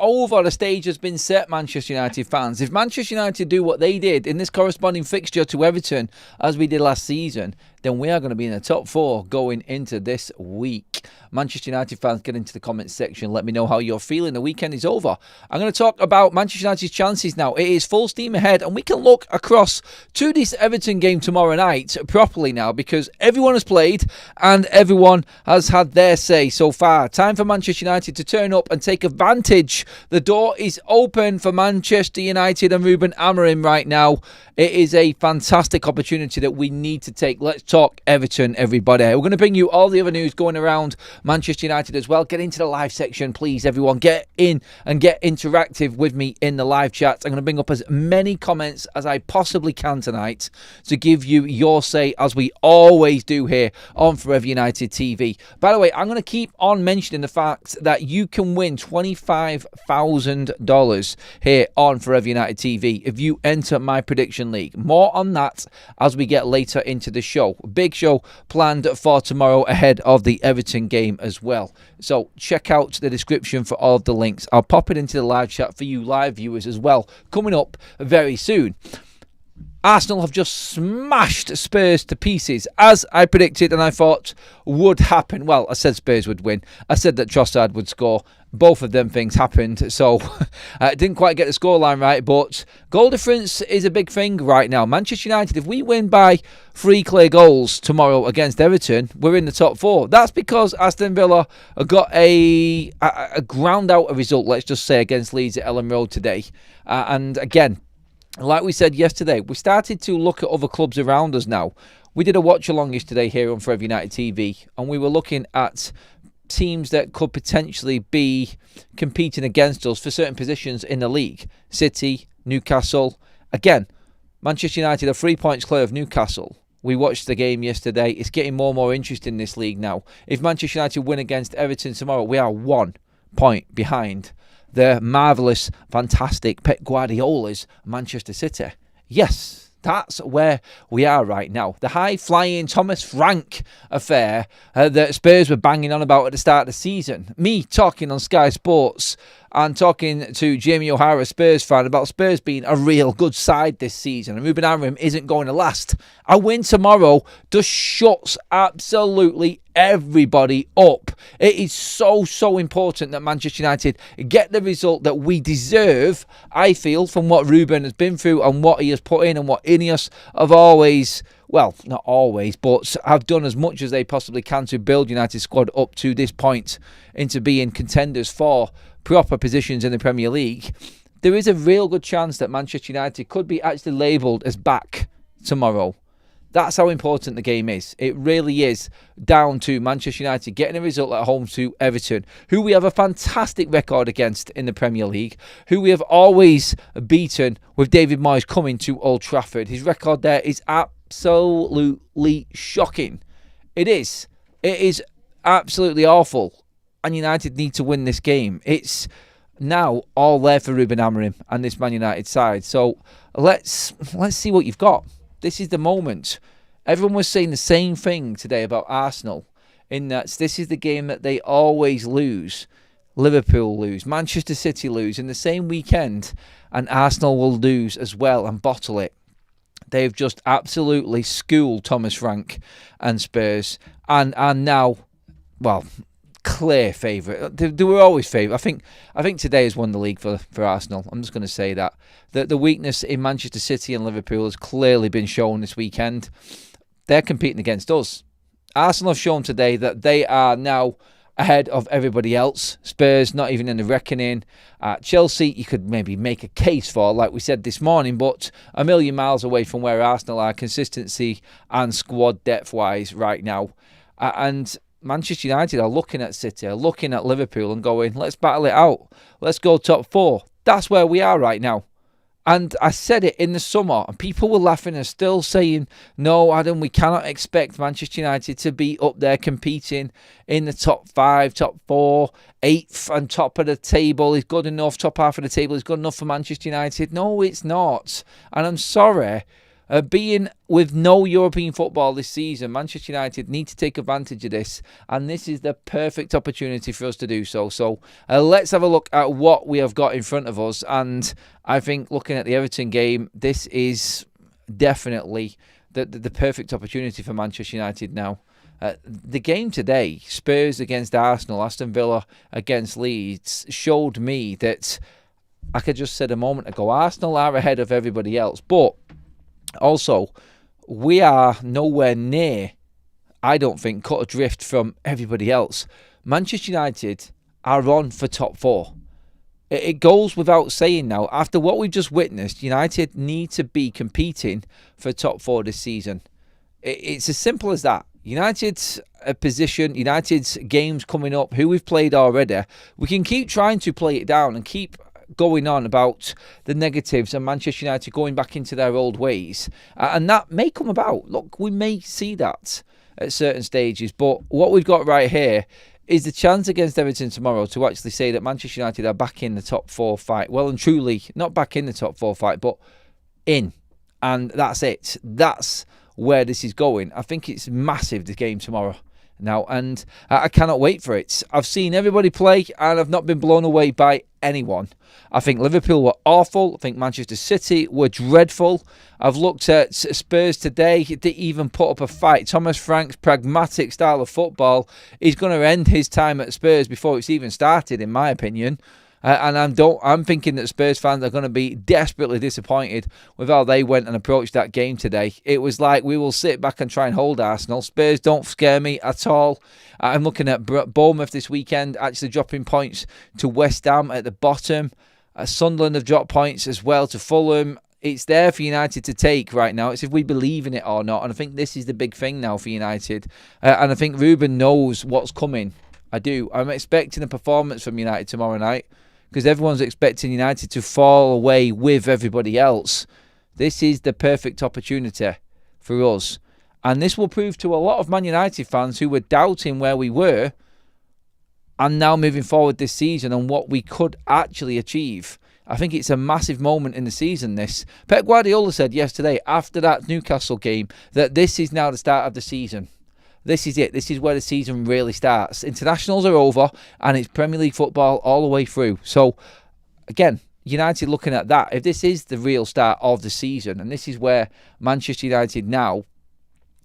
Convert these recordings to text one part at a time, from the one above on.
over. The stage has been set, Manchester United fans. If Manchester United do what they did in this corresponding fixture to Everton, as we did last season, then we are going to be in the top 4 going into this week. Manchester United fans, get into the comments section. Let me know how you're feeling. The weekend is over. I'm going to talk about Manchester United's chances now. It is full steam ahead, and we can look across to this Everton game tomorrow night properly now, because everyone has played and everyone has had their say so far. Time for Manchester United to turn up and take advantage. The door is open for Manchester United and Ruben Amorim right now. It is a fantastic opportunity that we need to take. Let's talk Everton, everybody. We're going to bring you all the other news going around Manchester United as well. Get into the live section, please, everyone. Get in and get interactive with me in the live chat. I'm going to bring up as many comments as I possibly can tonight to give you your say, as we always do here on Forever United TV. By the way, I'm going to keep on mentioning the fact that you can win $25,000 here on Forever United TV if you enter my prediction league. More on that as we get later into the show. Big show planned for tomorrow ahead of the Everton game as well. So check out the description for all of the links. I'll pop it into the live chat for you live viewers as well, coming up very soon. Arsenal have just smashed Spurs to pieces, as I predicted and I thought would happen. Well, I said Spurs would win. I said that Trossard would score. Both of them things happened, so I didn't quite get the scoreline right, but goal difference is a big thing right now. Manchester United, if we win by 3 clear goals tomorrow against Everton, we're in the top 4. That's because Aston Villa got a ground out a result, let's just say, against Leeds at Ellen Road today. And again, like we said yesterday, we started to look at other clubs around us now. We did a watch-along yesterday here on Forever United TV, and we were looking at teams that could potentially be competing against us for certain positions in the league. City, Newcastle. Again, Manchester United are 3 points clear of Newcastle. We watched the game yesterday. It's getting more and more interesting in this league now. If Manchester United win against Everton tomorrow, we are 1 point behind the marvellous, fantastic Pep Guardiola's Manchester City. Yes, that's where we are right now. The high-flying Thomas Frank affair that Spurs were banging on about at the start of the season. Me talking on Sky Sports and talking to Jamie O'Hara, Spurs fan, about Spurs being a real good side this season. And Ruben Amorim isn't going to last. A win tomorrow just shuts absolutely everybody up. It is so important that Manchester United get the result that we deserve, I feel, from what Ruben has been through and what he has put in and what Ineos have always, well, not always, but have done as much as they possibly can to build United's squad up to this point into being contenders for proper positions in the Premier League. There is a real good chance that Manchester United could be actually labelled as back tomorrow. That's how important the game is. It really is down to Manchester United getting a result at home to Everton, who we have a fantastic record against in the Premier League, who we have always beaten with David Moyes coming to Old Trafford. His record there is absolutely shocking. It is. It is absolutely awful. And United need to win this game. It's now all there for Ruben Amorim and this Man United side. So let's see what you've got. This is the moment. Everyone was saying the same thing today about Arsenal, in that this is the game that they always lose. Liverpool lose, Manchester City lose in the same weekend, and Arsenal will lose as well and bottle it. They've just absolutely schooled Thomas Frank and Spurs, and now, well, clear favourite. They were always favourite. I think today has won the league for Arsenal. I'm just going to say that. The weakness in Manchester City and Liverpool has clearly been shown this weekend. They're competing against us. Arsenal have shown today that they are now ahead of everybody else. Spurs not even in the reckoning. Chelsea, you could maybe make a case for, like we said this morning, but a million miles away from where Arsenal are, consistency and squad depth-wise right now. And Manchester United are looking at City, are looking at Liverpool and going, let's battle it out. Let's go top 4. That's where we are right now. And I said it in the summer, and people were laughing and still saying, no, Adam, we cannot expect Manchester United to be up there competing in the top 5, top 4, 8th and top of the table is good enough. Top half of the table is good enough for Manchester United. No, it's not. And I'm sorry, Being with no European football this season, Manchester United need to take advantage of this, and this is the perfect opportunity for us to do so. So let's have a look at what we have got in front of us, and I think looking at the Everton game, this is definitely the perfect opportunity for Manchester United now. The game today, Spurs against Arsenal, Aston Villa against Leeds, showed me that, like I just said a moment ago, Arsenal are ahead of everybody else, but also, we are nowhere near, I don't think, cut adrift from everybody else. Manchester United are on for top 4. It goes without saying now. After what we've just witnessed, United need to be competing for top 4 this season. It's as simple as that. United's position, United's games coming up, who we've played already, we can keep trying to play it down and keep going on about the negatives and Manchester United going back into their old ways, and that may come about. Look, we may see that at certain stages, but what we've got right here is the chance against Everton tomorrow to actually say that Manchester United are back in the top 4 fight. Well and truly, not back in the top 4 fight, but in, and that's it. That's where this is going. I think it's massive, the game tomorrow now, and I cannot wait for it. I've seen everybody play and I've not been blown away by anyone. I think Liverpool were awful. I think Manchester City were dreadful. I've looked at Spurs today. They even put up a fight. Thomas Frank's pragmatic style of football is going to end his time at Spurs before it's even started, in my opinion. And I'm thinking that Spurs fans are going to be desperately disappointed with how they went and approached that game today. It was like, we will sit back and try and hold Arsenal. Spurs don't scare me at all. I'm looking at Bournemouth this weekend, actually dropping points to West Ham at the bottom. Sunderland have dropped points as well to Fulham. It's there for United to take right now. It's if we believe in it or not. And I think this is the big thing now for United. And I think Ruben knows what's coming. I do. I'm expecting a performance from United tomorrow night, because everyone's expecting United to fall away with everybody else. This is the perfect opportunity for us. And this will prove to a lot of Man United fans who were doubting where we were and now moving forward this season and what we could actually achieve. I think it's a massive moment in the season, this. Pep Guardiola said yesterday, after that Newcastle game, that this is now the start of the season. This is it. This is where the season really starts. Internationals are over and it's Premier League football all the way through. So, again, United looking at that. If this is the real start of the season, and this is where Manchester United now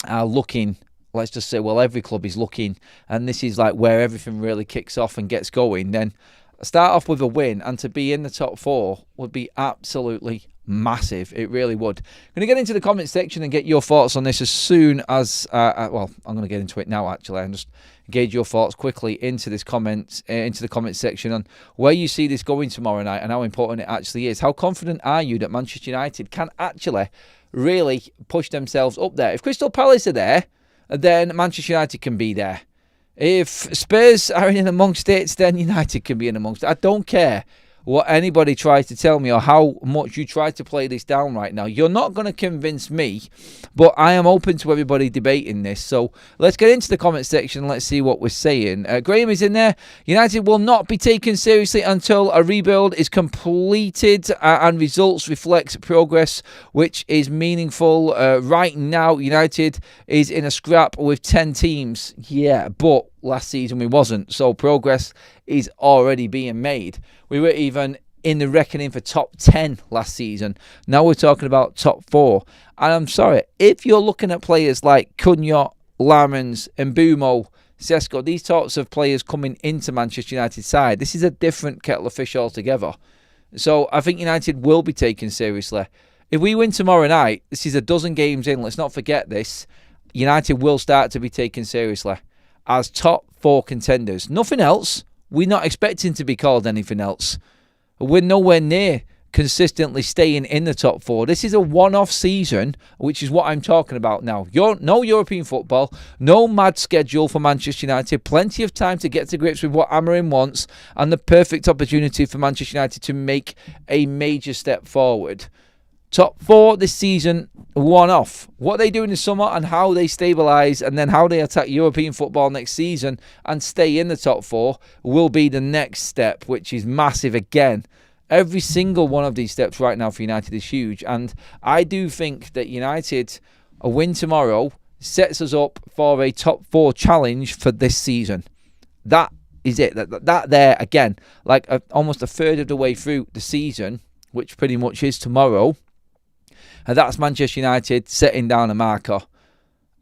are looking, let's just say, well, every club is looking, and this is like where everything really kicks off and gets going, then start off with a win and to be in the top 4 would be absolutely massive. It really would. I'm going to get into the comment section and get your thoughts on this as soon as well, I'm going to get into it now actually, and just gauge your thoughts quickly into this into the comment section on where you see this going tomorrow night and how important it actually is. How confident are you that Manchester United can actually really push themselves up there? If Crystal Palace are there, then Manchester United can be there. If Spurs are in amongst it, then United can be in amongst it. I don't care what anybody tries to tell me or how much you try to play this down right now. You're not going to convince me, but I am open to everybody debating this. So let's get into the comment section and let's see what we're saying. Graham is in there. United will not be taken seriously until a rebuild is completed and results reflect progress, which is meaningful. Right now, United is in a scrap with 10 teams. Yeah, but last season we wasn't. So progress is already being made. We were even in the reckoning for top 10 last season. Now we're talking about top 4. And I'm sorry, if you're looking at players like Cunha, Lamens, Mbumo, Sesko, these sorts of players coming into Manchester United's side, this is a different kettle of fish altogether. So I think United will be taken seriously. If we win tomorrow night, this is a dozen games in, let's not forget this, United will start to be taken seriously as top 4 contenders. Nothing else. We're not expecting to be called anything else. We're nowhere near consistently staying in the top 4. This is a one-off season, which is what I'm talking about now. No European football, no mad schedule for Manchester United, plenty of time to get to grips with what Amorim wants, and the perfect opportunity for Manchester United to make a major step forward. Top 4 this season, one-off. What they do in the summer and how they stabilise and then how they attack European football next season and stay in the top 4 will be the next step, which is massive again. Every single one of these steps right now for United is huge. And I do think that United, a win tomorrow, sets us up for a top 4 challenge for this season. That is it. That there, again, like almost a third of the way through the season, which pretty much is tomorrow, and that's Manchester United setting down a marker.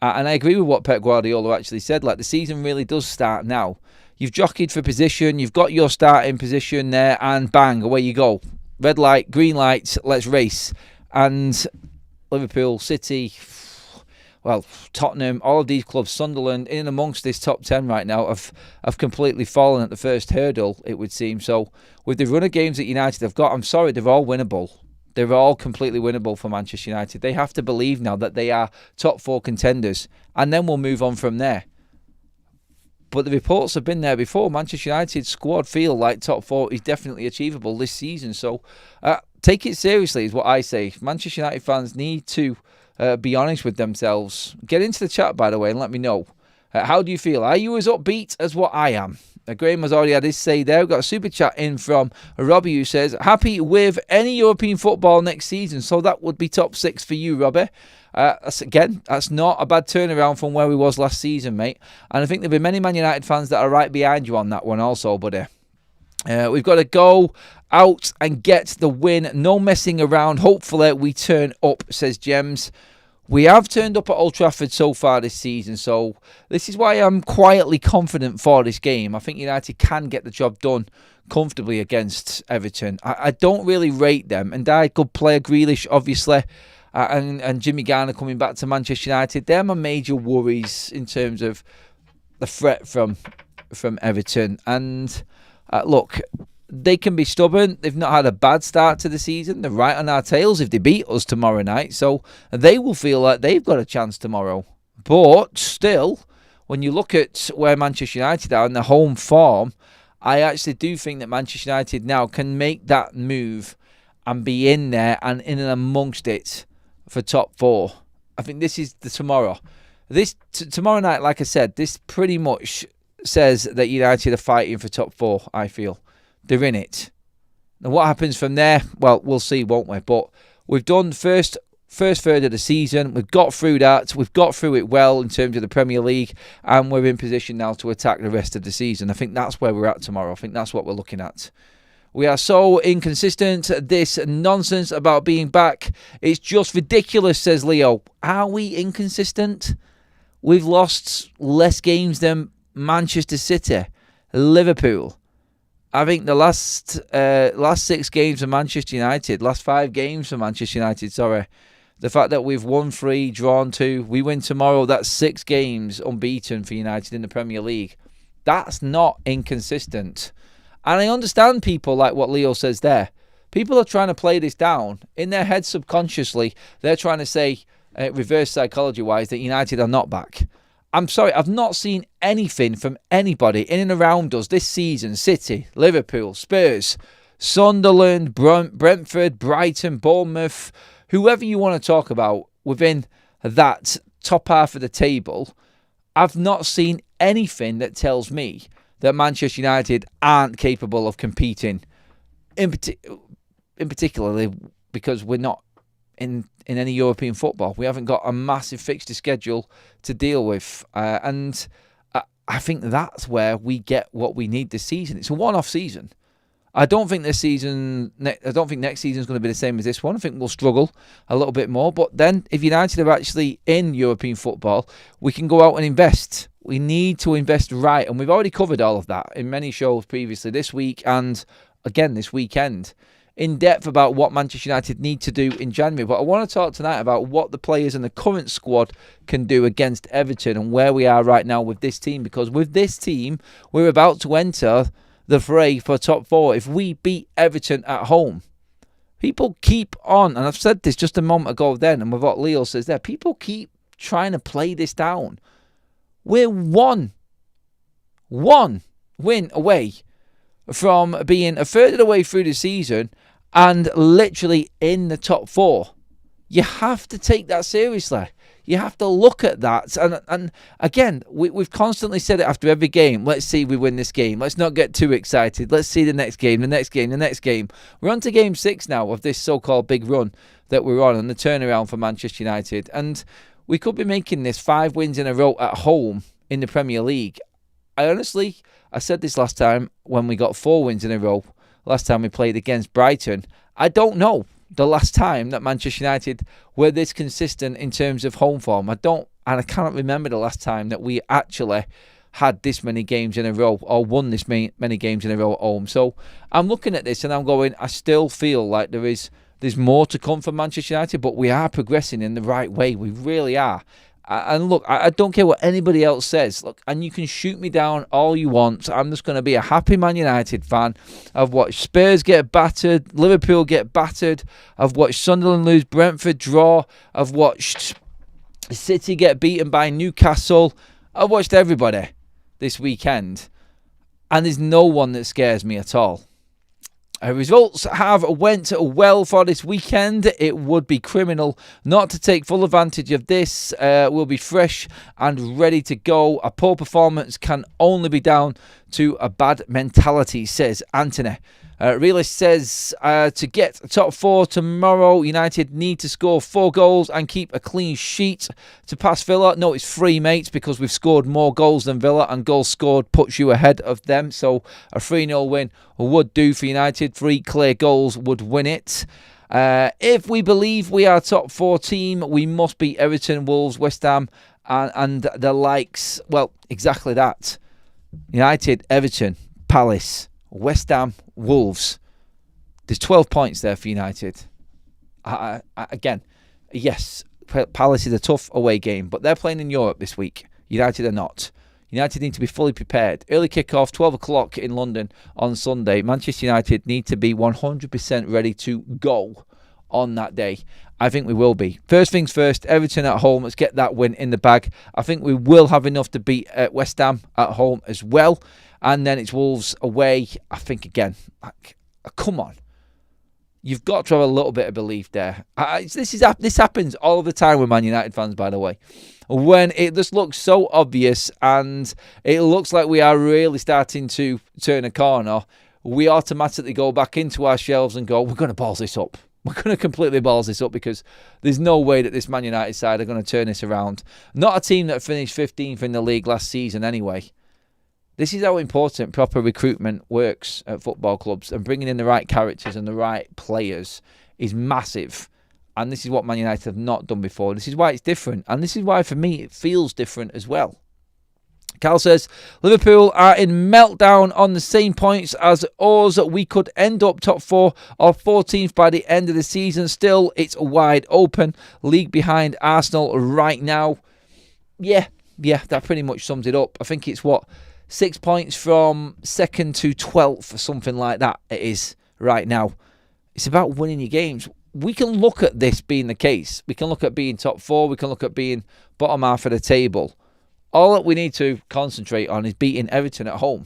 And I agree with what Pep Guardiola actually said. Like, the season really does start now. You've jockeyed for position, you've got your starting position there, and bang, away you go. Red light, green light, let's race. And Liverpool, City, well, Tottenham, all of these clubs, Sunderland, in amongst this top 10 right now, have completely fallen at the first hurdle, it would seem. So, with the run of games that United have got, I'm sorry, they're all winnable. They're all completely winnable for Manchester United. They have to believe now that they are top 4 contenders, and then we'll move on from there. But the reports have been there before. Manchester United's squad feel like top 4 is definitely achievable this season. So take it seriously is what I say. Manchester United fans need to be honest with themselves. Get into the chat, by the way, and let me know. How do you feel? Are you as upbeat as what I am? Graham has already had his say there. We've got a super chat in from Robbie who says, happy with any European football next season. So that would be top 6 for you, Robbie. That's not a bad turnaround from where we was last season, mate. And I think there'll be many Man United fans that are right behind you on that one also, buddy. We've got to go out and get the win. No messing around. Hopefully we turn up, says Gems. We have turned up at Old Trafford so far this season, so this is why I'm quietly confident for this game. I think United can get the job done comfortably against Everton. I don't really rate them, and I could play Grealish, obviously, and Jimmy Garner coming back to Manchester United. They're my major worries in terms of the threat from Everton. And look, they can be stubborn. They've not had a bad start to the season. They're right on our tails if they beat us tomorrow night. So they will feel like they've got a chance tomorrow. But still, when you look at where Manchester United are in their home form, I actually do think that Manchester United now can make that move and be in there and in and amongst it for top 4. I think this is the tomorrow. Tomorrow night, like I said, this pretty much says that United are fighting for top 4, I feel. They're in it. Now, what happens from there? Well, we'll see, won't we? But we've done first third of the season. We've got through that. We've got through it well in terms of the Premier League, and we're in position now to attack the rest of the season. I think that's where we're at tomorrow. I think that's what we're looking at. We are so inconsistent. This nonsense about being back, it's just ridiculous, says Leo. Are we inconsistent? We've lost less games than Manchester City, Liverpool. I think the last 6 games of Manchester United, last 5 games for Manchester United, the fact that we've won 3, drawn 2, we win tomorrow, that's 6 games unbeaten for United in the Premier League. That's not inconsistent. And I understand people like what Leo says there. People are trying to play this down. In their head subconsciously, they're trying to say, reverse psychology-wise, that United are not back. I'm sorry, I've not seen anything from anybody in and around us this season. City, Liverpool, Spurs, Sunderland, Brentford, Brighton, Bournemouth, whoever you want to talk about within that top half of the table. I've not seen anything that tells me that Manchester United aren't capable of competing, in particularly because we're not in any European football. We haven't got a massive fixture schedule to deal with. And I think that's where we get what we need this season. It's a one-off season. I don't think next season is going to be the same as this one. I think we'll struggle a little bit more. But then if United are actually in European football, we can go out and invest. We need to invest right. And we've already covered all of that in many shows previously this week and again this weekend, in depth about what Manchester United need to do in January. But I want to talk tonight about what the players in the current squad can do against Everton and where we are right now with this team. Because with this team, we're about to enter the fray for top 4 if we beat Everton at home. People keep on, and I've said this just a moment ago then, and with what Leo says there, people keep trying to play this down. We're one win away from being a third of the way through the season and literally in the top 4. You have to take that seriously. You have to look at that. And again, we've constantly said it after every game. Let's see if we win this game. Let's not get too excited. Let's see the next game, the next game, the next game. We're on to game 6 now of this so-called big run that we're on and the turnaround for Manchester United. And we could be making this 5 wins in a row at home in the Premier League. I said this last time when we got 4 wins in a row, last time we played against Brighton. I don't know the last time that Manchester United were this consistent in terms of home form. I cannot remember the last time that we actually had this many games in a row or won this many games in a row at home. So I'm looking at this and I'm going, I still feel like there's more to come from Manchester United, but we are progressing in the right way. We really are. And look, I don't care what anybody else says. Look, and you can shoot me down all you want. I'm just going to be a happy Man United fan. I've watched Spurs get battered, Liverpool get battered. I've watched Sunderland lose, Brentford draw. I've watched City get beaten by Newcastle. I've watched everybody this weekend. And there's no one that scares me at all. Results have went well for this weekend. It would be criminal not to take full advantage of this. We'll be fresh and ready to go. A poor performance can only be down to a bad mentality, says Anthony. Realist says to get top 4 tomorrow, United need to score 4 goals and keep a clean sheet to pass Villa. No, it's 3, mates, because we've scored more goals than Villa, and goals scored puts you ahead of them. So a 3-0 win would do for United. 3 clear goals would win it. If we believe we are top 4 team, we must beat Everton, Wolves, West Ham and the likes. Well, exactly that. United, Everton, Palace, West Ham, Wolves. There's 12 points there for United. Again, yes, Palace is a tough away game, but they're playing in Europe this week. United are not. United need to be fully prepared. Early kick-off, 12 o'clock in London on Sunday. Manchester United need to be 100% ready to go on that day. I think we will be. First things first, Everton at home. Let's get that win in the bag. I think we will have enough to beat West Ham at home as well. And then it's Wolves away. I think, again, come on. You've got to have a little bit of belief there. This happens all the time with Man United fans, by the way. When it just looks so obvious and it looks like we are really starting to turn a corner, we automatically go back into our shelves and go, we're going to balls this up. We're going to completely balls this up because there's no way that this Man United side are going to turn this around. Not a team that finished 15th in the league last season anyway. This is how important proper recruitment works at football clubs, and bringing in the right characters and the right players is massive. And this is what Man United have not done before. This is why it's different. And this is why, for me, it feels different as well. Cal says, Liverpool are in meltdown on the same points as us. We could end up top 4 or 14th by the end of the season. Still, it's wide open. League behind Arsenal right now. Yeah, that pretty much sums it up. I think it's 6 points from 2nd to 12th or something like that it is right now. It's about winning your games. We can look at this being the case. We can look at being top 4. We can look at being bottom half of the table. All that we need to concentrate on is beating Everton at home.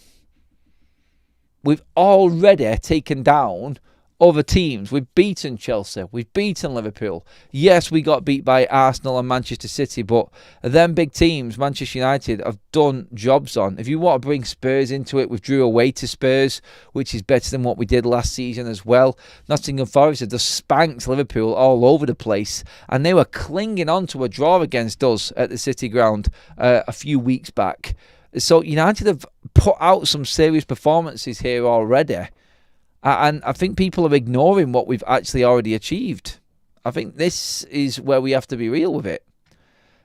We've already taken down other teams. We've beaten Chelsea. We've beaten Liverpool. Yes, we got beat by Arsenal and Manchester City, but them big teams, Manchester United, have done jobs on. If you want to bring Spurs into it, we drew away to Spurs, which is better than what we did last season as well. Nottingham Forest had just spanked Liverpool all over the place, and they were clinging on to a draw against us at the City Ground a few weeks back. So United have put out some serious performances here already. And I think people are ignoring what we've actually already achieved. I think this is where we have to be real with it.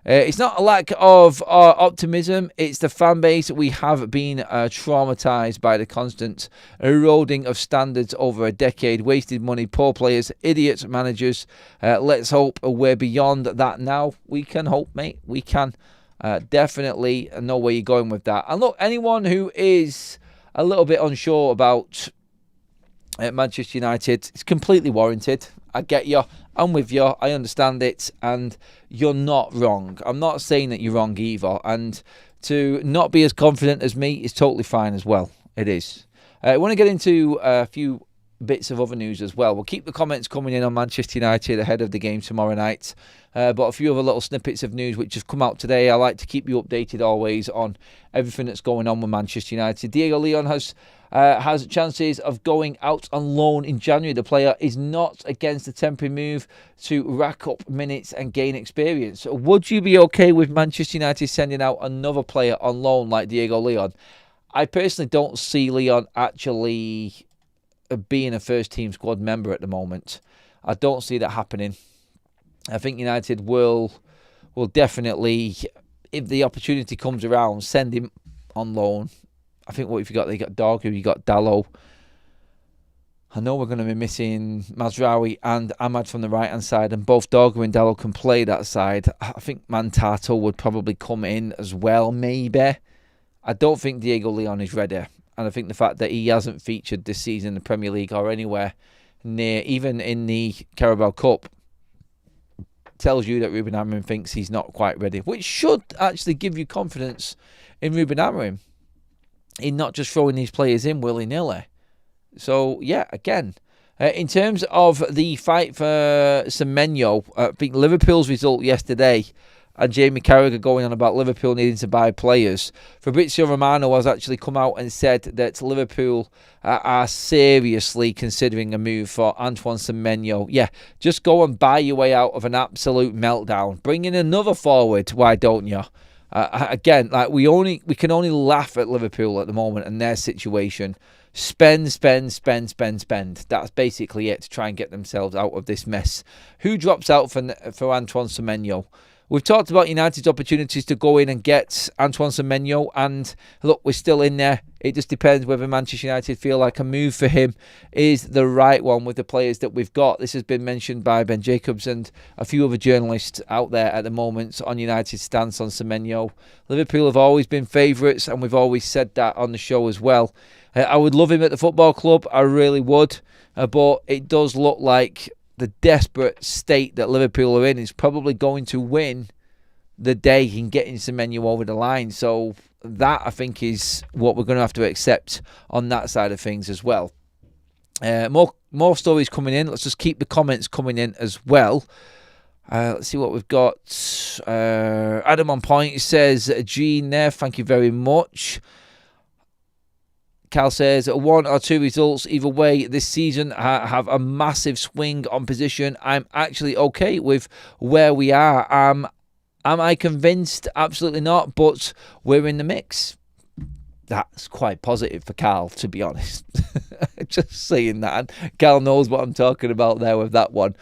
It's not a lack of optimism. It's the fan base. We have been traumatised by the constant eroding of standards over a decade. Wasted money, poor players, idiots, managers. Let's hope we're beyond that now. We can hope, mate. We can. Definitely know where you're going with that. And look, anyone who is a little bit unsure about Manchester United, it's completely warranted. I get you. I'm with you. I understand it. And you're not wrong. I'm not saying that you're wrong either. And to not be as confident as me is totally fine as well. It is. I want to get into a few bits of other news as well. We'll keep the comments coming in on Manchester United ahead of the game tomorrow night. But a few other little snippets of news which have come out today. I like to keep you updated always on everything that's going on with Manchester United. Diego Leon has chances of going out on loan in January. The player is not against the temporary move to rack up minutes and gain experience. Would you be okay with Manchester United sending out another player on loan like Diego Leon? I personally don't see Leon actually being a first team squad member at the moment. I don't see that happening. I think United will definitely, if the opportunity comes around, send him on loan. I think what have you got? You got Dorgu, you got Dalot. I know we're going to be missing Mazraoui and Ahmad from the right hand side, and both Dorgu and Dalot can play that side. I think Mantato would probably come in as well, maybe. I don't think Diego Leon is ready. And I think the fact that he hasn't featured this season in the Premier League or anywhere near, even in the Carabao Cup, tells you that Ruben Amorim thinks he's not quite ready, which should actually give you confidence in Ruben Amorim in not just throwing these players in willy-nilly. So, yeah, again, in terms of the fight for Semenyo, I think Liverpool's result yesterday and Jamie Carragher going on about Liverpool needing to buy players. Fabrizio Romano has actually come out and said that Liverpool are seriously considering a move for Antoine Semenyo. Yeah, just go and buy your way out of an absolute meltdown. Bring in another forward, why don't you? Again, like we can only laugh at Liverpool at the moment and their situation. Spend. That's basically it to try and get themselves out of this mess. Who drops out for Antoine Semenyo? We've talked about United's opportunities to go in and get Antoine Semenyo, and look, we're still in there. It just depends whether Manchester United feel like a move for him is the right one with the players that we've got. This has been mentioned by Ben Jacobs and a few other journalists out there at the moment on United's stance on Semenyo. Liverpool have always been favourites, and we've always said that on the show as well. I would love him at the football club, I really would, but it does look like the desperate state that Liverpool are in is probably going to win the day in getting Semenyo over the line. So that, I think, is what we're going to have to accept on that side of things as well. More stories coming in. Let's just keep the comments coming in as well. Let's see what we've got. Adam on point says, Gene there, thank you very much. Cal says, 1 or 2 results either way this season have a massive swing on position. I'm actually okay with where we are. Am I convinced? Absolutely not, but we're in the mix. That's quite positive for Cal, to be honest. Just saying that. Cal knows what I'm talking about there with that one.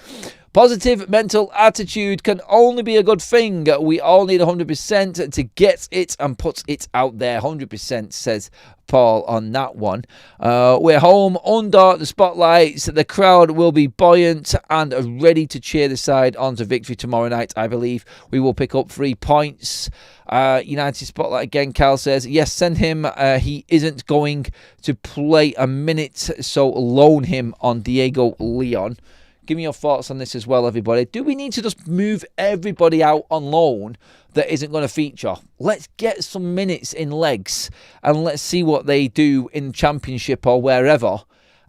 Positive mental attitude can only be a good thing. We all need 100% to get it and put it out there. 100%, says Paul on that one. We're home under the spotlights. The crowd will be buoyant and ready to cheer the side on to victory tomorrow night. I believe we will pick up 3 points. United spotlight again. Cal says, yes, send him. He isn't going to play a minute, so loan him on Diego Leon. Give me your thoughts on this as well, everybody. Do we need to just move everybody out on loan that isn't going to feature? Let's get some minutes in legs and let's see what they do in Championship or wherever.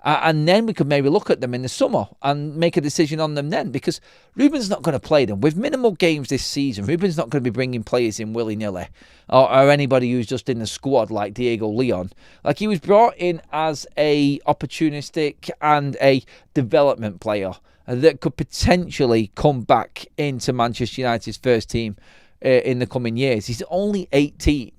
And then we could maybe look at them in the summer and make a decision on them then, because Ruben's not going to play them. With minimal games this season, Ruben's not going to be bringing players in willy-nilly or anybody who's just in the squad like Diego Leon. Like, he was brought in as a opportunistic and a development player that could potentially come back into Manchester United's first team in the coming years. He's only 18.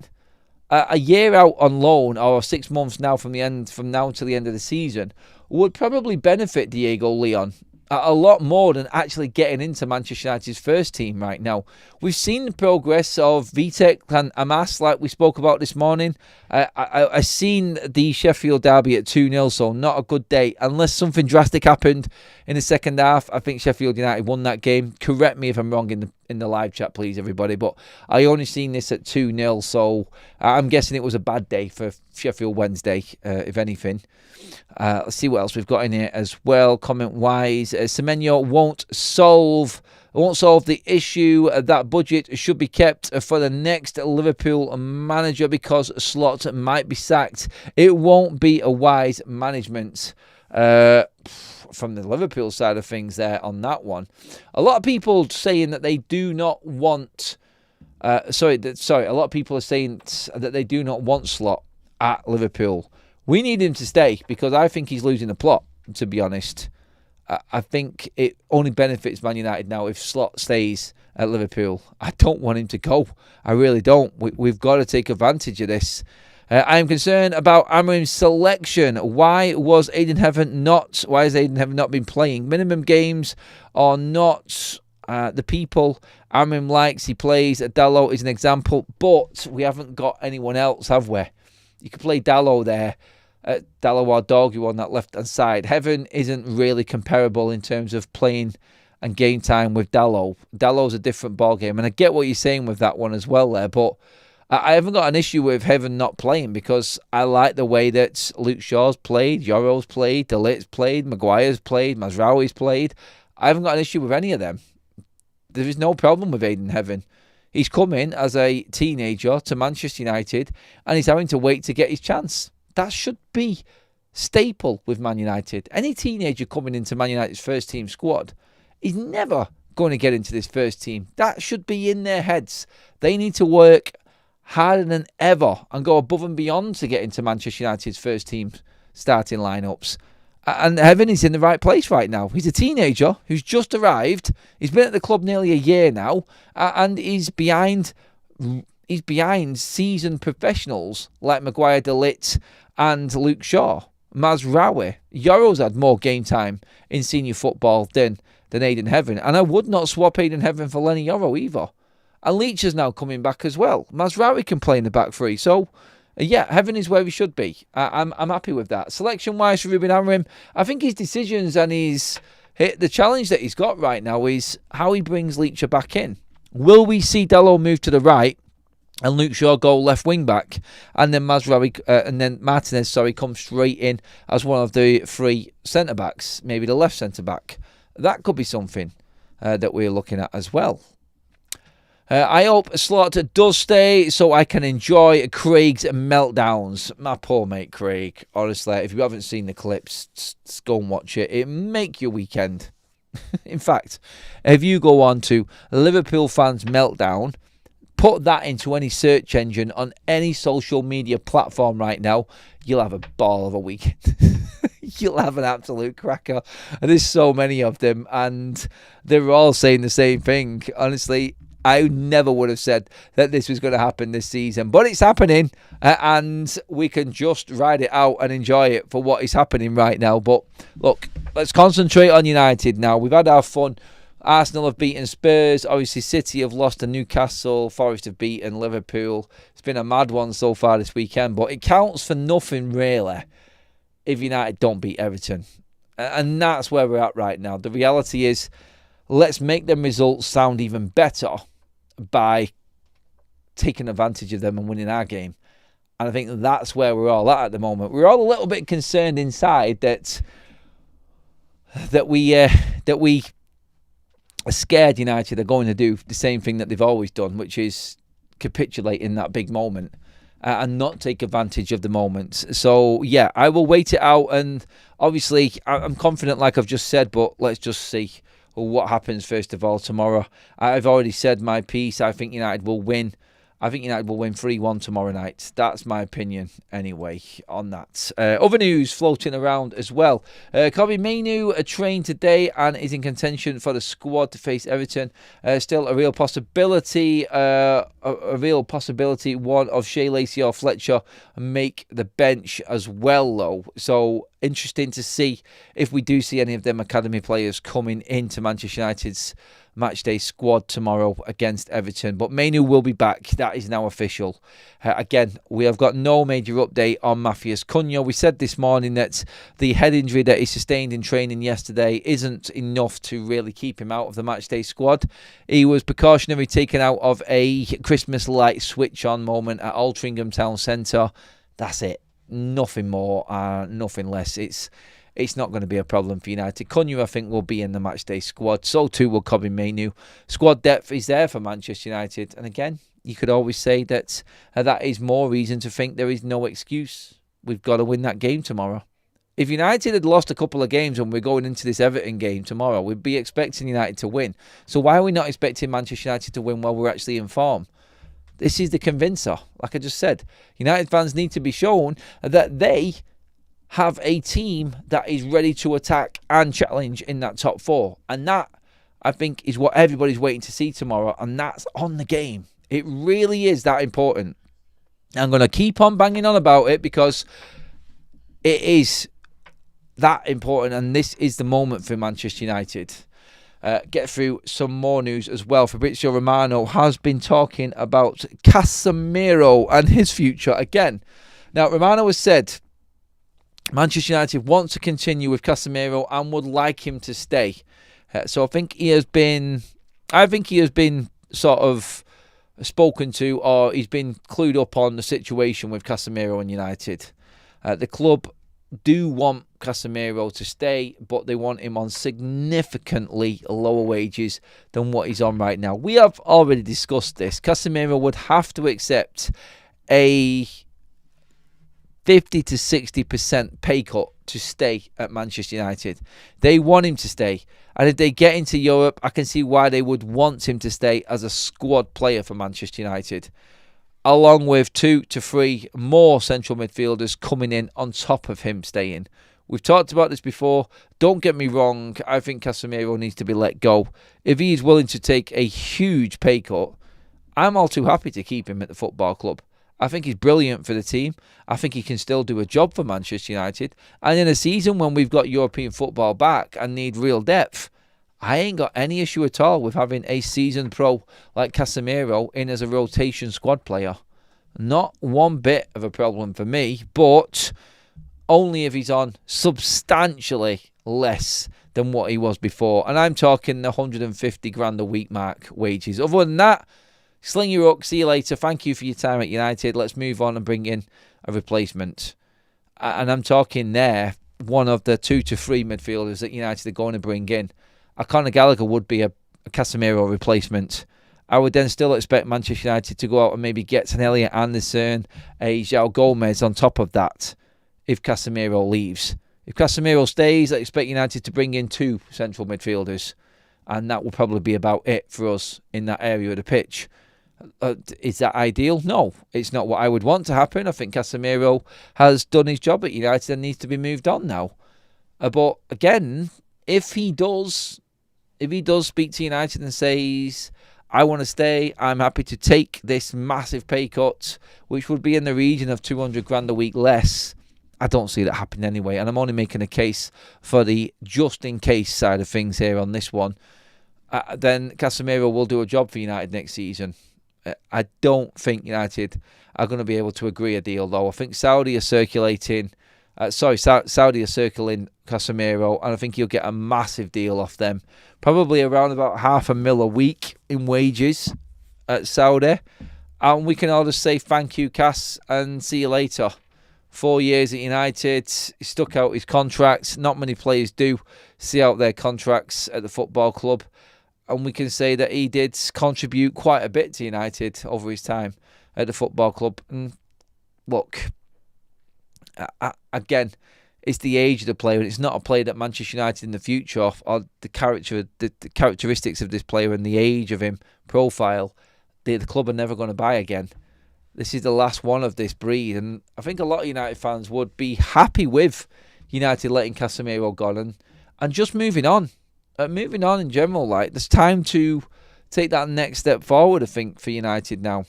A year out on loan, or 6 months now from now to the end of the season, would probably benefit Diego Leon a lot more than actually getting into Manchester United's first team right now. We've seen the progress of Vitek and Amas, like we spoke about this morning. I've seen the Sheffield derby at 2-0, so not a good day. Unless something drastic happened in the second half, I think Sheffield United won that game. Correct me if I'm wrong in the live chat, please, everybody. But I only seen this at 2-0, so I'm guessing it was a bad day for Sheffield Wednesday, if anything. Let's see what else we've got in here as well, comment-wise. Semenyo won't solve the issue. That budget should be kept for the next Liverpool manager because Slot might be sacked. It won't be a wise management. From the Liverpool side of things there on that one. A lot of people saying that they do not want... a lot of people are saying that they do not want Slot at Liverpool. We need him to stay because I think he's losing the plot, to be honest. I think it only benefits Man United now if Slot stays at Liverpool. I don't want him to go. I really don't. We've got to take advantage of this. I am concerned about Amorim's selection. Why has Aiden Heaven not been playing? Minimum games are not the people Amorim likes. He plays. Dalot is an example, but we haven't got anyone else, have we? You could play Dalot there. Dalot or Dorgu on that left-hand side. Heaven isn't really comparable in terms of playing and game time with Dalot. Dalot's a different ballgame, and I get what you're saying with that one as well there, but I haven't got an issue with Heaven not playing because I like the way that Luke Shaw's played, Yoro's played, De Ligt's played, Maguire's played, Mazraoui's played. I haven't got an issue with any of them. There is no problem with Aiden Heaven. He's come in as a teenager to Manchester United and he's having to wait to get his chance. That should be staple with Man United. Any teenager coming into Man United's first team squad is never going to get into this first team. That should be in their heads. They need to work harder than ever and go above and beyond to get into Manchester United's first team starting lineups. And Heaven is in the right place right now. He's a teenager who's just arrived. He's been at the club nearly a year now, and he's behind seasoned professionals like Maguire, De Ligt, and Luke Shaw. Mazraoui. Yoro's had more game time in senior football than Aiden Heaven, and I would not swap Aiden Heaven for Lenny Yoro either. And Leach is now coming back as well. Mazraoui can play in the back three, so yeah, Heaven is where he should be. I'm happy with that. Selection-wise for Ruben Amorim, I think his decisions and the challenge that he's got right now is how he brings Leacher back in. Will we see Dalot move to the right and Luke Shaw go left wing back, and then Martinez come straight in as one of the three centre backs, maybe the left centre back? That could be something that we're looking at as well. I hope Slot does stay so I can enjoy Craig's meltdowns. My poor mate Craig. Honestly, if you haven't seen the clips, just go and watch it. It'll make your weekend. In fact, if you go on to Liverpool fans meltdown, put that into any search engine on any social media platform right now, you'll have a ball of a weekend. You'll have an absolute cracker. And there's so many of them, and they're all saying the same thing. Honestly, I never would have said that this was going to happen this season, but it's happening, and we can just ride it out and enjoy it for what is happening right now. But look, let's concentrate on United now. We've had our fun. Arsenal have beaten Spurs. Obviously, City have lost to Newcastle. Forest have beaten Liverpool. It's been a mad one so far this weekend, but it counts for nothing really if United don't beat Everton. And that's where we're at right now. The reality is, let's make them results sound even better by taking advantage of them and winning our game. And I think that's where we're all at the moment. We're all a little bit concerned inside that we are scared United are going to do the same thing that they've always done, which is capitulate in that big moment and not take advantage of the moment. So, yeah, I will wait it out. And obviously, I'm confident, like I've just said, but let's just see what happens first of all tomorrow. I've already said my piece. I think United will win. I think United will win 3-1 tomorrow night. That's my opinion anyway on that. Other news floating around as well. Kobbie Mainoo trained today and is in contention for the squad to face Everton. Still a real possibility. One of Shea Lacey or Fletcher make the bench as well, though. So interesting to see if we do see any of them academy players coming into Manchester United's matchday squad tomorrow against Everton. But Mainoo will be back. That is now official. Again, we have got no major update on Matthias Cunha. We said this morning that the head injury that he sustained in training yesterday isn't enough to really keep him out of the matchday squad. He was precautionary taken out of a Christmas light switch on moment at Altrincham Town Centre. That's it. Nothing more, nothing less. It's not going to be a problem for United. Cunha, I think, will be in the matchday squad. So too will Kobbie Mainoo. Squad depth is there for Manchester United. And again, you could always say that that is more reason to think there is no excuse. We've got to win that game tomorrow. If United had lost a couple of games and we're going into this Everton game tomorrow, we'd be expecting United to win. So why are we not expecting Manchester United to win while we're actually in form? This is the convincer. Like I just said, United fans need to be shown that they have a team that is ready to attack and challenge in that top four. And that, I think, is what everybody's waiting to see tomorrow. And that's on the game. It really is that important. I'm going to keep on banging on about it because it is that important. And this is the moment for Manchester United. Get through some more news as well. Fabrizio Romano has been talking about Casemiro and his future again. Now, Romano has said Manchester United wants to continue with Casemiro and would like him to stay. So I think he has been sort of spoken to, or he's been clued up on the situation with Casemiro and United. The club do want Casemiro to stay, but they want him on significantly lower wages than what he's on right now. We have already discussed this. Casemiro would have to accept a 50 to 60% pay cut to stay at Manchester United. They want him to stay. And if they get into Europe, I can see why they would want him to stay as a squad player for Manchester United, along with 2 to 3 more central midfielders coming in on top of him staying. We've talked about this before. Don't get me wrong. I think Casemiro needs to be let go. If he is willing to take a huge pay cut, I'm all too happy to keep him at the football club. I think he's brilliant for the team. I think he can still do a job for Manchester United. And in a season when we've got European football back and need real depth, I ain't got any issue at all with having a seasoned pro like Casemiro in as a rotation squad player. Not one bit of a problem for me, but only if he's on substantially less than what he was before. And I'm talking the 150 grand a week mark wages. Other than that, sling your hook, see you later. Thank you for your time at United. Let's move on and bring in a replacement. And I'm talking there, one of the 2 to 3 midfielders that United are going to bring in. Conor Gallagher would be a Casemiro replacement. I would then still expect Manchester United to go out and maybe get an Elliot Anderson, a João Gomez on top of that if Casemiro leaves. If Casemiro stays, I expect United to bring in 2 central midfielders. And that will probably be about it for us in that area of the pitch. Is that ideal? No, it's not what I would want to happen. I think Casemiro has done his job at United and needs to be moved on now. But again, if he does speak to United and says, I want to stay, I'm happy to take this massive pay cut, which would be in the region of 200 grand a week less, I don't see that happening anyway. And I'm only making a case for the just-in-case side of things here on this one. Then Casemiro will do a job for United next season. I don't think United are going to be able to agree a deal, though. I think Saudi are circling Casemiro, and I think he'll get a massive deal off them. Probably around about $500,000 a week in wages at Saudi. And we can all just say thank you, Cas, and see you later. 4 years at United, he stuck out his contracts. Not many players do see out their contracts at the football club. And we can say that he did contribute quite a bit to United over his time at the football club. And look, again, it's the age of the player. It's not a player that Manchester United in the future, or the characteristics of this player and the age of him, profile, the club are never going to buy again. This is the last one of this breed. And I think a lot of United fans would be happy with United letting Casemiro go and just moving on. Moving on in general, there's time to take that next step forward, I think, for United now.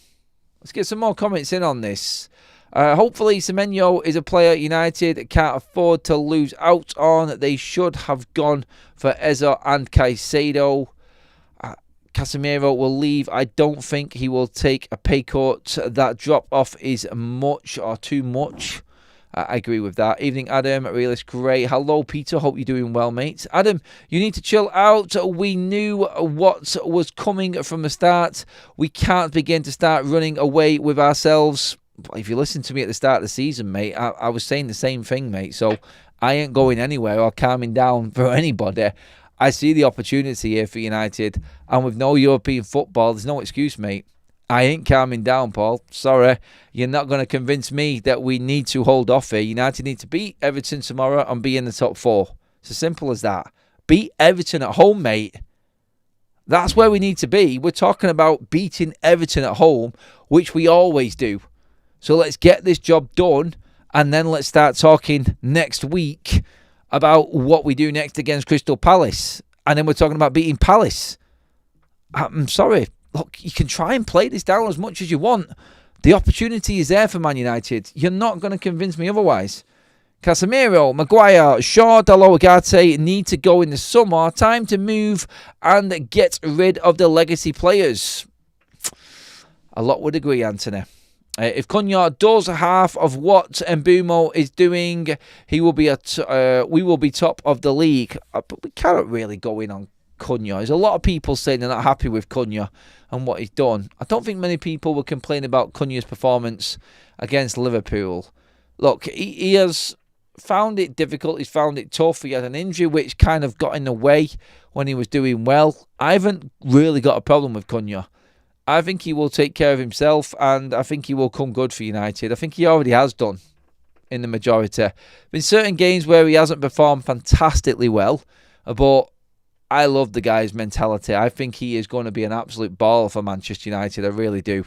Let's get some more comments in on this. Hopefully, Semenyo is a player United can't afford to lose out on. They should have gone for Eza and Caicedo. Casemiro will leave. I don't think he will take a pay cut. That drop-off is much or too much. I agree with that. Evening, Adam. Realist, great. Hello, Peter. Hope you're doing well, mate. Adam, you need to chill out. We knew what was coming from the start. We can't begin to start running away with ourselves. If you listen to me at the start of the season, mate, I was saying the same thing, mate. So I ain't going anywhere or calming down for anybody. I see the opportunity here for United. And with no European football, there's no excuse, mate. I ain't calming down, Paul. Sorry. You're not going to convince me that we need to hold off here. United need to beat Everton tomorrow and be in the top 4. It's as simple as that. Beat Everton at home, mate. That's where we need to be. We're talking about beating Everton at home, which we always do. So let's get this job done, and then let's start talking next week about what we do next against Crystal Palace. And then we're talking about beating Palace. I'm sorry. Look, you can try and play this down as much as you want. The opportunity is there for Man United. You're not going to convince me otherwise. Casemiro, Maguire, Shaw, Dalot, Ugarte need to go in the summer. Time to move and get rid of the legacy players. A lot would agree, Anthony. If Cunha does half of what Mbeumo is doing, we will be top of the league. But we cannot really go in on Cunha. There's a lot of people saying they're not happy with Cunha and what he's done. I don't think many people will complain about Cunha's performance against Liverpool. Look, he has found it difficult. He's found it tough. He had an injury which kind of got in the way when he was doing well. I haven't really got a problem with Cunha. I think he will take care of himself, and I think he will come good for United. I think he already has done in the majority. Been certain games where he hasn't performed fantastically well, but I love the guy's mentality. I think he is going to be an absolute baller for Manchester United. I really do.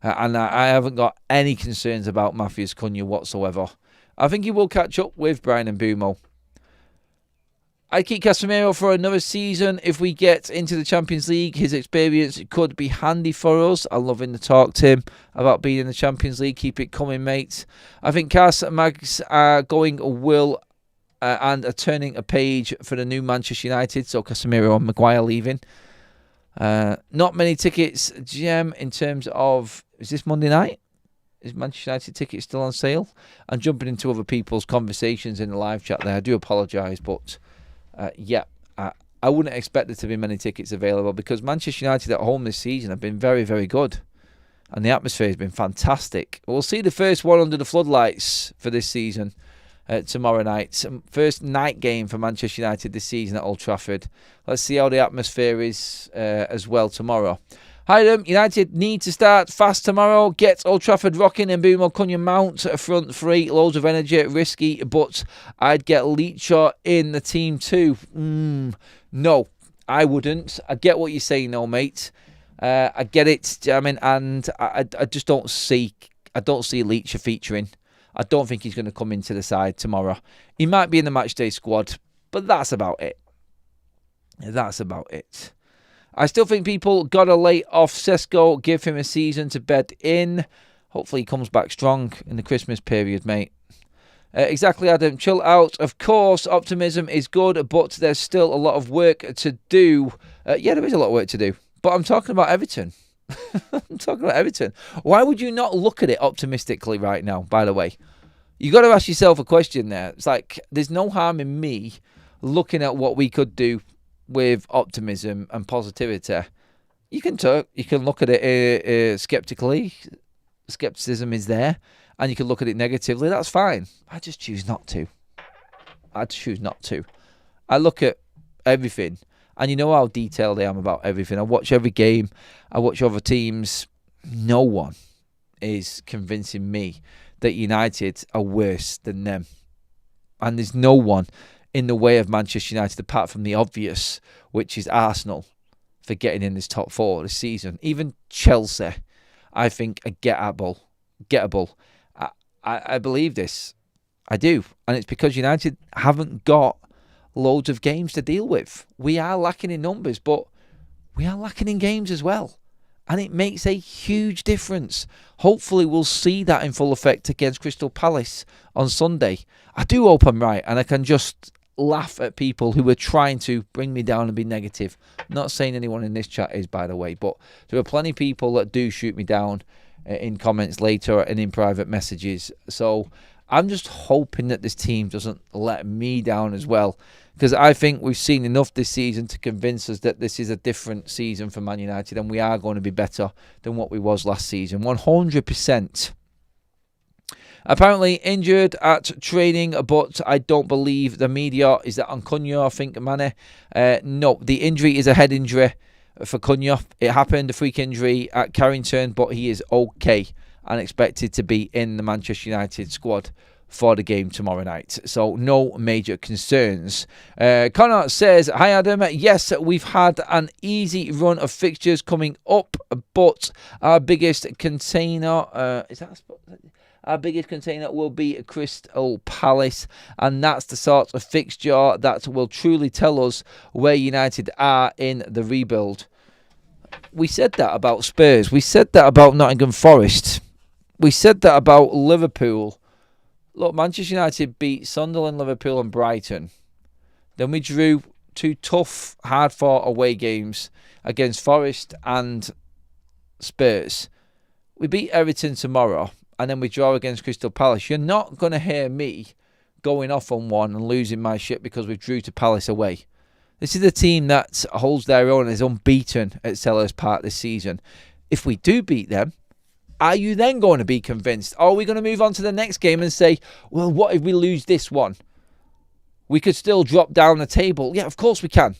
And I haven't got any concerns about Matheus Cunha whatsoever. I think he will catch up with Bryan Mbeumo. I'd keep Casemiro for another season. If we get into the Champions League, his experience could be handy for us. I'm loving to talk to him about being in the Champions League. Keep it coming, mate. I think Cas Mags are going will and are turning a page for the new Manchester United. So Casemiro and Maguire leaving. Not many tickets, Gem, in terms of... Is this Monday night? Is Manchester United tickets still on sale? I'm jumping into other people's conversations in the live chat there. I do apologise, but... I wouldn't expect there to be many tickets available because Manchester United at home this season have been very, very good. And the atmosphere has been fantastic. We'll see the first one under the floodlights for this season tomorrow night. First night game for Manchester United this season at Old Trafford. Let's see how the atmosphere is as well tomorrow. United need to start fast tomorrow. Get Old Trafford rocking and Mbeumo, Cunha, Mount front three. Loads of energy, risky, but I'd get Leacher in the team too. No, I wouldn't. I get what you're saying, though, mate. I get it. I mean, and I just don't see. I don't see Leacher featuring. I don't think he's going to come into the side tomorrow. He might be in the matchday squad, but that's about it. That's about it. I still think people got to lay off Sesko, give him a season to bed in. Hopefully he comes back strong in the Christmas period, mate. Exactly, Adam. Chill out. Of course, optimism is good, but there's still a lot of work to do. Yeah, there is a lot of work to do. But I'm talking about Everton. I'm talking about Everton. Why would you not look at it optimistically right now, by the way? You got to ask yourself a question there. It's like, there's no harm in me looking at what we could do with optimism and positivity. You can look at it skeptically. Skepticism is there, and you can look at it negatively. That's fine. I just choose not to. I look at everything, and you know how detailed I am about everything. I watch every game. I watch other teams. No one is convincing me that United are worse than them, and there's no one in the way of Manchester United, apart from the obvious, which is Arsenal, for getting in this top 4 this season. Even Chelsea, I think, are gettable. I believe this. I do. And it's because United haven't got loads of games to deal with. We are lacking in numbers, but we are lacking in games as well. And it makes a huge difference. Hopefully we'll see that in full effect against Crystal Palace on Sunday. I do hope I'm right, and I can just laugh at people who are trying to bring me down and be negative. Not saying anyone in this chat is, by the way, but there are plenty of people that do shoot me down in comments later and in private messages. So I'm just hoping that this team doesn't let me down as well, because I think we've seen enough this season to convince us that this is a different season for Man United, and we are going to be better than what we was last season. 100%. Apparently injured at training, but I don't believe the media. Is that on Cunha? I think, Mane? No, the injury is a head injury. for Cunha. It happened, a freak injury at Carrington, but he is okay and expected to be in the Manchester United squad for the game tomorrow night. So no major concerns. Connor says, hi Adam, yes, we've had an easy run of fixtures coming up, but our biggest container, our biggest container will be Crystal Palace, and that's the sort of fixture that will truly tell us where United are in the rebuild. We said that about Spurs. We said that about Nottingham Forest. We said that about Liverpool. Look, Manchester United beat Sunderland, Liverpool and Brighton. Then we drew 2 tough, hard-fought away games against Forest and Spurs. We beat Everton tomorrow, and then we draw against Crystal Palace. You're not going to hear me going off on one and losing my shit because we drew to Palace away. This is a team that holds their own and is unbeaten at Selhurst Park this season. If we do beat them, are you then going to be convinced? Or are we going to move on to the next game and say, well, what if we lose this one? We could still drop down the table. Yeah, of course we can.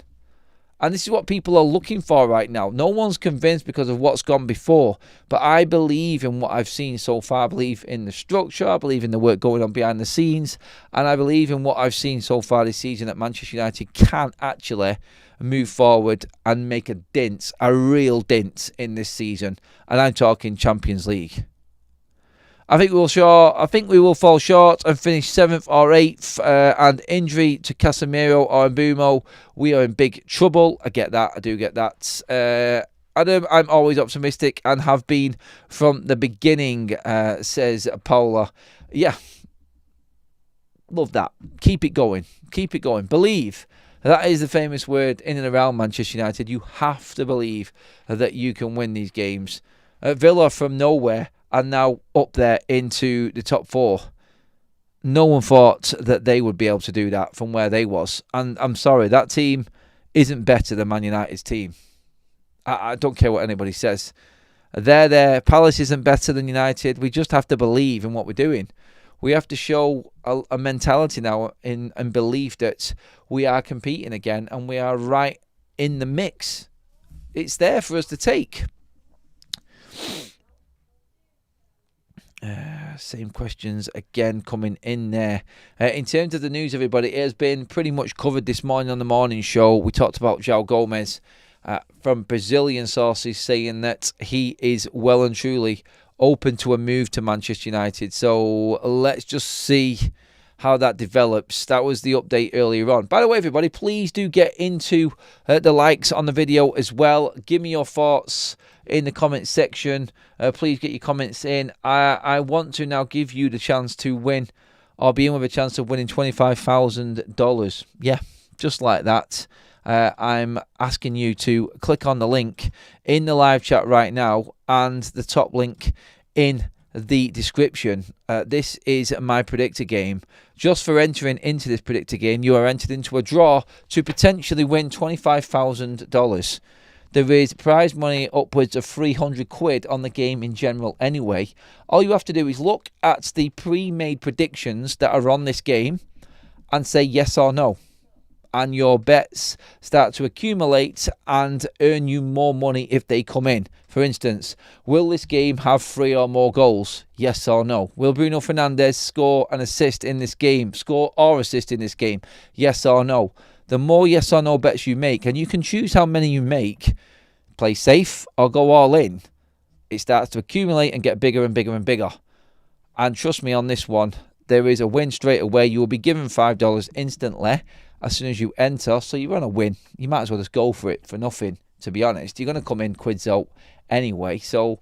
And this is what people are looking for right now. No one's convinced because of what's gone before. But I believe in what I've seen so far. I believe in the structure. I believe in the work going on behind the scenes. And I believe in what I've seen so far this season that Manchester United can actually move forward and make a dent, a real dent in this season. And I'm talking Champions League. I think we will fall short and finish 7th or 8th. And injury to Casemiro or Mbumo, we are in big trouble. I get that. I do get that. Adam, I'm always optimistic and have been from the beginning, says Paula. Yeah. Love that. Keep it going. Keep it going. Believe. That is the famous word in and around Manchester United. You have to believe that you can win these games. Villa from nowhere and now up there into the top 4. No one thought that they would be able to do that from where they was. And I'm sorry, that team isn't better than Man United's team. I don't care what anybody says. They're there. Palace isn't better than United. We just have to believe in what we're doing. We have to show a mentality now and belief that we are competing again and we are right in the mix. It's there for us to take. Same questions again coming in there. In terms of the news, everybody, it has been pretty much covered this morning on the morning show. We talked about João Gomes from Brazilian sources saying that he is well and truly open to a move to Manchester United. So let's just see how that develops. That was the update earlier on. By the way, everybody, please do get into the likes on the video as well. Give me your thoughts in the comment section. Please get your comments in. I want to now give you the chance to win or be in with a chance of winning $25,000. Yeah, just like that. I'm asking you to click on the link in the live chat right now and the top link in the description. This is my predictor game. Just for entering into this predictor game, you are entered into a draw to potentially win $25,000. There is prize money upwards of 300 quid on the game in general anyway. All you have to do is look at the pre-made predictions that are on this game and say yes or no. And your bets start to accumulate and earn you more money if they come in. For instance, will this game have 3 or more goals? Yes or no? Will Bruno Fernandes score an assist in this game? Score or assist in this game? Yes or no? The more yes or no bets you make, and you can choose how many you make, play safe or go all in, it starts to accumulate and get bigger and bigger and bigger. And trust me on this one, there is a win straight away. You will be given $5 instantly as soon as you enter, so you're on a win. You might as well just go for it for nothing, to be honest. You're going to come in quids out anyway, so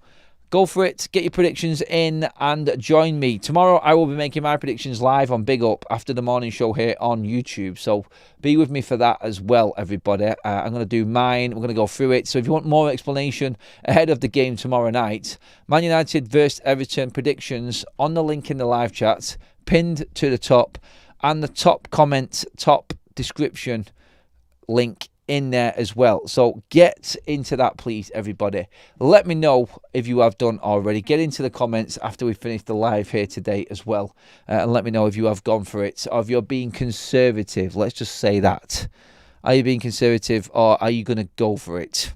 go for it, get your predictions in and join me. Tomorrow I will be making my predictions live on Big Up after the morning show here on YouTube, so be with me for that as well, everybody. I'm going to do mine, we're going to go through it, so if you want more explanation ahead of the game tomorrow night, Man United versus Everton predictions on the link in the live chat, pinned to the top, and the top comment, top description link in there as well. So get into that, please, everybody. Let me know if you have done already. Get into the comments after we finish the live here today as well, and let me know if you have gone for it or if you're being conservative. Let's just say that. Are you being conservative or are you going to go for it?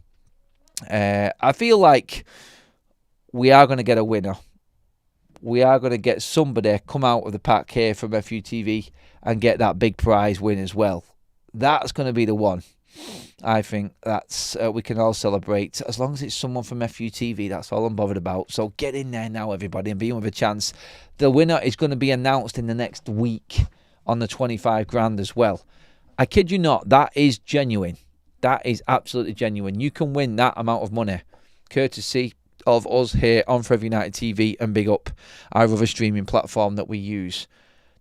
I feel like we are going to get a winner. We are going to get somebody come out of the pack here from FUTV and get that big prize win as well. That's going to be the one. I think that's we can all celebrate. As long as it's someone from FUTV, that's all I'm bothered about. So get in there now, everybody, and be in with a chance. The winner is going to be announced in the next week on the 25 grand as well. I kid you not, that is genuine. That is absolutely genuine. You can win that amount of money, courtesy of us here on Forever United TV, and big up our other streaming platform that we use.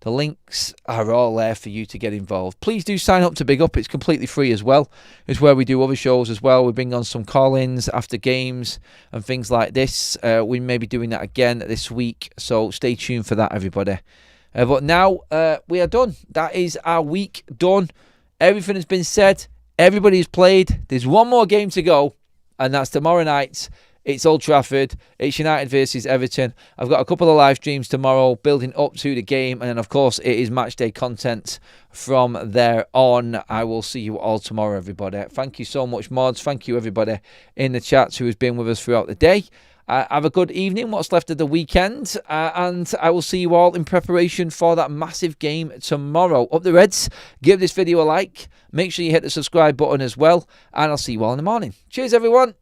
The links are all there for you to get involved. Please do sign up to Big Up. It's completely free as well. It's where we do other shows as well. We bring on some call-ins after games and things like this. We may be doing that again this week, so stay tuned for that, everybody. But now we are done. That is our week done. Everything has been said. Everybody's played. There's one more game to go, and that's tomorrow night. It's Old Trafford. It's United versus Everton. I've got a couple of live streams tomorrow building up to the game. And then, of course, it is matchday content from there on. I will see you all tomorrow, everybody. Thank you so much, mods. Thank you, everybody in the chat who has been with us throughout the day. Have a good evening, what's left of the weekend. And I will see you all in preparation for that massive game tomorrow. Up the Reds. Give this video a like. Make sure you hit the subscribe button as well. And I'll see you all in the morning. Cheers, everyone.